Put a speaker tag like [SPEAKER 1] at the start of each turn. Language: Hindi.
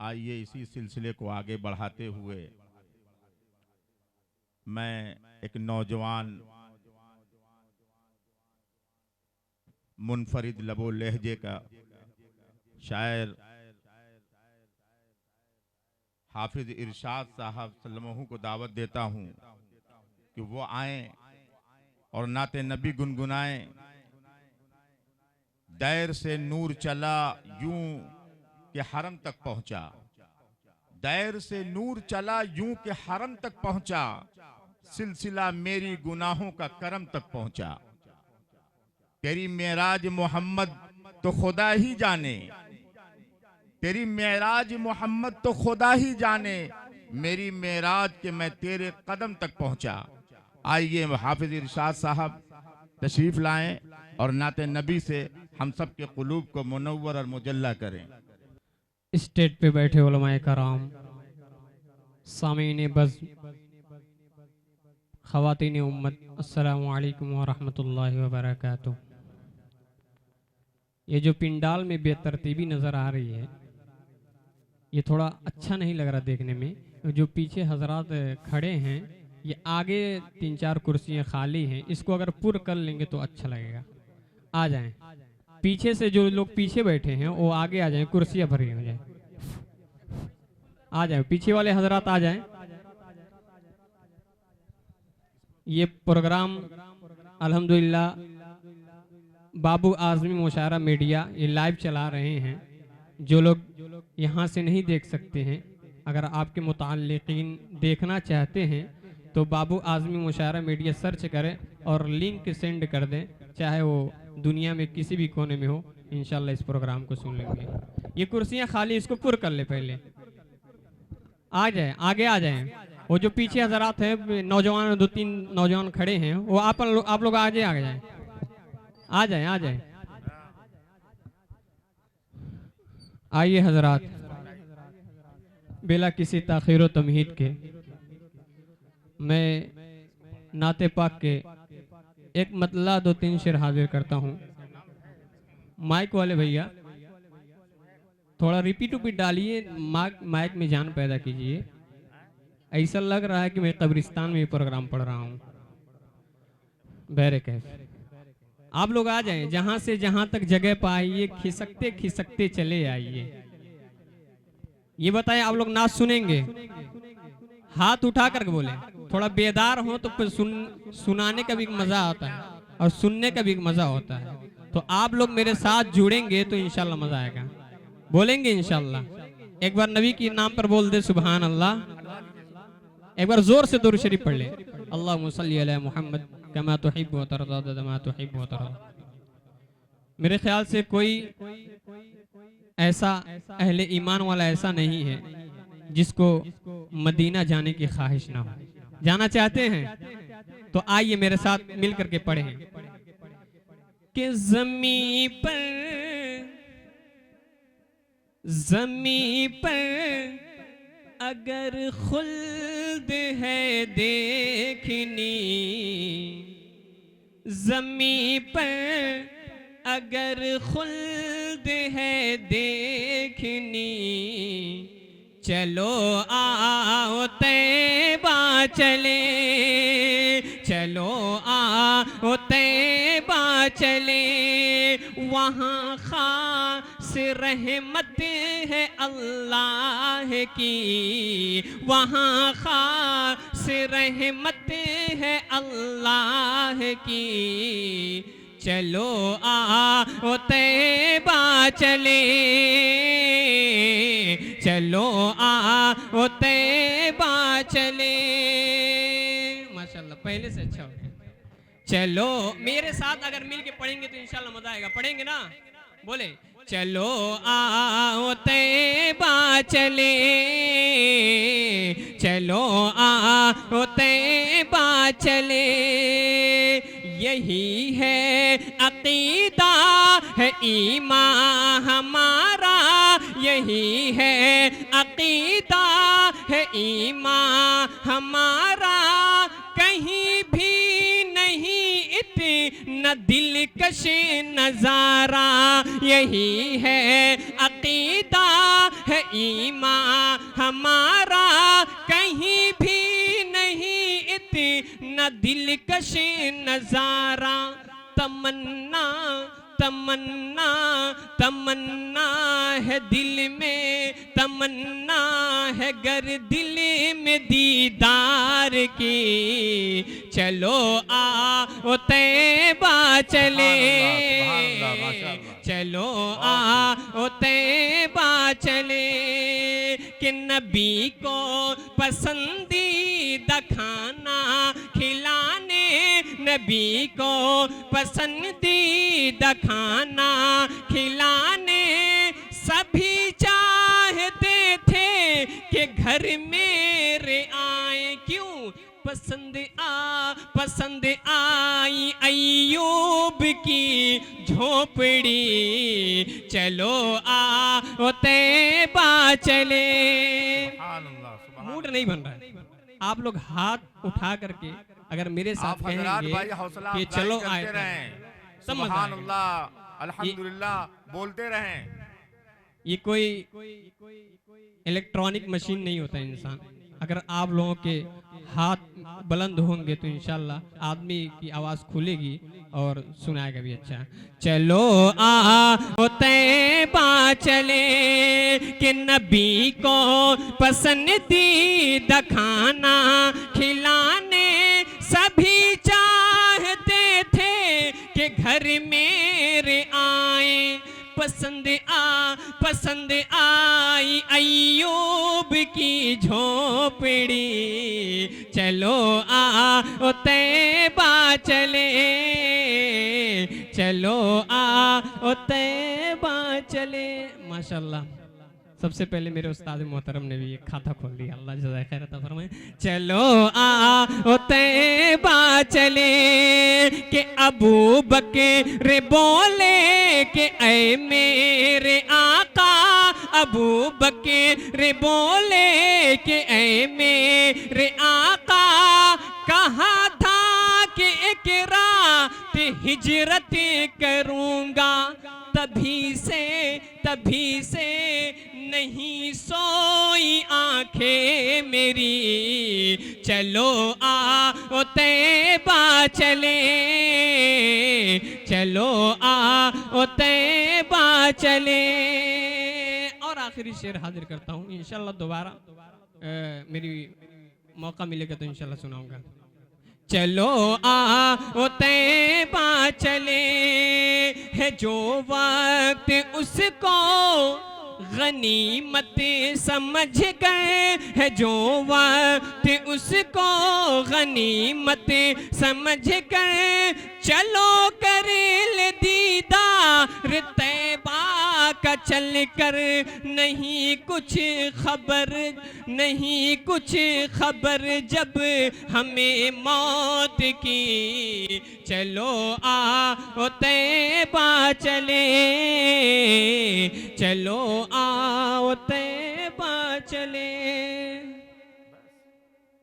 [SPEAKER 1] आइए इसी सिलसिले को आगे बढ़ाते हुए मैं एक नौजवान मुनफरिद लबो लहजे का शायर हाफिज इरशाद साहब सल्लल्लाहु को दावत देता हूँ कि वो आए और नाते नबी गुनगुनाएं। दैर से नूर चला यूं के हरम तक पहुंचा, दैर से नूर चला यूं के हरम तक पहुंचा, सिलसिला मेरी गुनाहों का करम तक पहुंचा। तेरी मेराज मोहम्मद तो खुदा ही जाने, तेरी मेराज मोहम्मद तो खुदा ही जाने, मेरी मेराज के मैं तेरे कदम तक पहुंचा। आइए हाफिज इरशाद साहब तशरीफ लाएं और नाते नबी से हम सब के कुलूब को मुनव्वर और मुजल्ला करें।
[SPEAKER 2] स्टेज पे बैठे उलमाए कराम, सामीन बज़, ख़वातीन उम्मत, अस्सलामु अलैकुम व रहमतुल्लाहि व बरकातुहू। ये जो पिंडाल में बेतरतीबी नज़र आ रही है, ये थोड़ा अच्छा नहीं लग रहा देखने में। जो पीछे हजरात खड़े हैं, ये आगे 3-4 कुर्सियाँ खाली हैं, इसको अगर पुर कर लेंगे तो अच्छा लगेगा। आ जाएं, पीछे से जो लोग पीछे बैठे हैं वो आगे आ जाएं, कुर्सियाँ भरी हो जाए। आ जाए पीछे वाले हजरात आ जाएं। ये प्रोग्राम अल्हम्दुलिल्लाह बाबू आज़मी मुशायरा मीडिया ये लाइव चला रहे हैं। जो लोग यहाँ से नहीं देख सकते हैं, अगर आपके मुताल्लिकीन देखना चाहते हैं तो बाबू आज़मी मुशायरा मीडिया सर्च करें और लिंक सेंड कर दें, चाहे वो दुनिया में किसी भी कोने में हो, इंशाल्लाह इस प्रोग्राम को सुन लेंगे। ये कुर्सियाँ खाली, इसको पुर कर ले। पहले आ जाए, आगे आ जाएं। वो जो पीछे हजरात हैं, नौजवान 2-3 नौजवान खड़े हैं, वो आप लोग आगे आ जाएं, आ जाएं, आ जाएं। आइए हजरात, बिला किसी ताखीर तमहीद के मैं नाते पाक के एक मतला 2-3 शेर हाजिर करता हूँ। माइक वाले भैया थोड़ा रिपीट डालिए, माइक में जान पैदा कीजिए। ऐसा लग रहा है कि मैं कब्रिस्तान में प्रोग्राम पढ़ रहा हूँ। बहरे कैफ आप लोग आ जाएं, जहां से जहां तक जगह पाइए, खिसकते खिसकते चले आइए। ये बताएं, आप लोग नाच सुनेंगे? हाथ उठा कर बोले। थोड़ा बेदार हो तो फिर सुनाने का भी मजा आता है और सुनने का भी मजा होता है। तो आप लोग मेरे साथ जुड़ेंगे तो इंशाल्लाह मजा आएगा। बोलेंगे इंशाल्लाह? एक बार नबी के नाम पर बोल दे सुभान अल्लाह। एक बार जोर से दुरूद शरीफ पढ़ ले। अल्लाहुम्मा सल्ली अला मुहम्मद कमा तुहिब्बु व तर्ज़ा कमा तुहिब्बु व तर्ज़ा। मेरे ख्याल से कोई ऐसा अहले ईमान वाला ऐसा नहीं है जिसको मदीना जाने की ख्वाहिश ना हो। जाना चाहते हैं तो आइए मेरे साथ मिल करके पढ़ें कि ज़मीं पर अगर खुल्द है देखनी, ज़मीं पर अगर खुल्द है देखनी, चलो आओ तैबा चले, चलो आओ तैबा चले, वहाँ खास रहमत है अल्लाह की, वहाँ खास रहमत है अल्लाह की, चलो आओ तैबा चले, चलो आओ तैबा चले। माशाल्लाह, पहले से अच्छा हो। चलो मेरे साथ अगर मिल के पढ़ेंगे तो इंशाल्लाह मजा आएगा। पढ़ेंगे ना? बोले चलो आओ तैबा चले, चलो आओ तैबा चले, यही है अकीदा है ईमान हमारा, यही है अकीदा है ईमान हमारा, कहीं भी नहीं इतना दिलकश नजारा, यही है अकीदा है ईमान हमारा, कहीं भी नहीं इतना दिलकश नजारा। तमन्ना तमन्ना तमन्ना है दिल में, तमन्ना है गर दिल में दीदार की। चलो आओ तैबा चले, चलो आओ तैबा चले, कि नबी को पसंदीदा खाना खिलाने, नबी को पसंदीदा खाना खिलाने। सभी चाहते थे कि घर मेरे आए, क्यों पसंद आई अय्यूब की झोपड़ी। चलो आओ तैबा चले। मूड नहीं बन रहा है, आप लोग हाथ उठा करके अगर मेरे साथ कहेंगे कि चलो आए सब मजा आएगा।
[SPEAKER 1] अल्हम्दुलिल्लाह बोलते रहें।
[SPEAKER 2] ये कोई इलेक्ट्रॉनिक मशीन नहीं होता इंसान। अगर आप लोगों के हाथ बुलंद होंगे तो इंशाल्लाह आदमी की आवाज खुलेगी और सुनाएगा भी अच्छा। चलो आओ तैबा चले, कि नबी को पसंदीदा खाना खिलाने। सभी चाहते थे कि घर मेरे आए, पसंद आई अय्यूब की झोपड़ी। चलो आओ तैबा चले, चलो आओ तैबा चले। माशाल्लाह, सबसे पहले मेरे उस्ताद मोहतरम ने भी एक खाता खोल दिया, अल्लाह जज़ाए खैर अता फरमाए। चलो आओ तैबा चले, कि अबू बकर बोले कि ऐ मेरे आका। अबू बकर बोले कि ऐ मेरे आका, कहा था कि एक रात हिजरत करूँगा, तभी से नहीं सोई आंखें मेरी। चलो आओ तैबा चले, चलो आओ तैबा चले। और आखिरी शेर हाजिर करता हूँ, इंशाल्लाह दोबारा मेरी मौका मिलेगा तो इंशाल्लाह सुनाऊंगा। चलो आओ तैबा चले, है जो वक्त उसको गनीमत समझ गए, है जो वक्त उसको गनीमत समझ गए। चलो कर ले दीदार तैबा का, चल कर नहीं कुछ खबर जब हमें मौत की। चलो आओ तैबा चले, चलो आओ तैबा चले।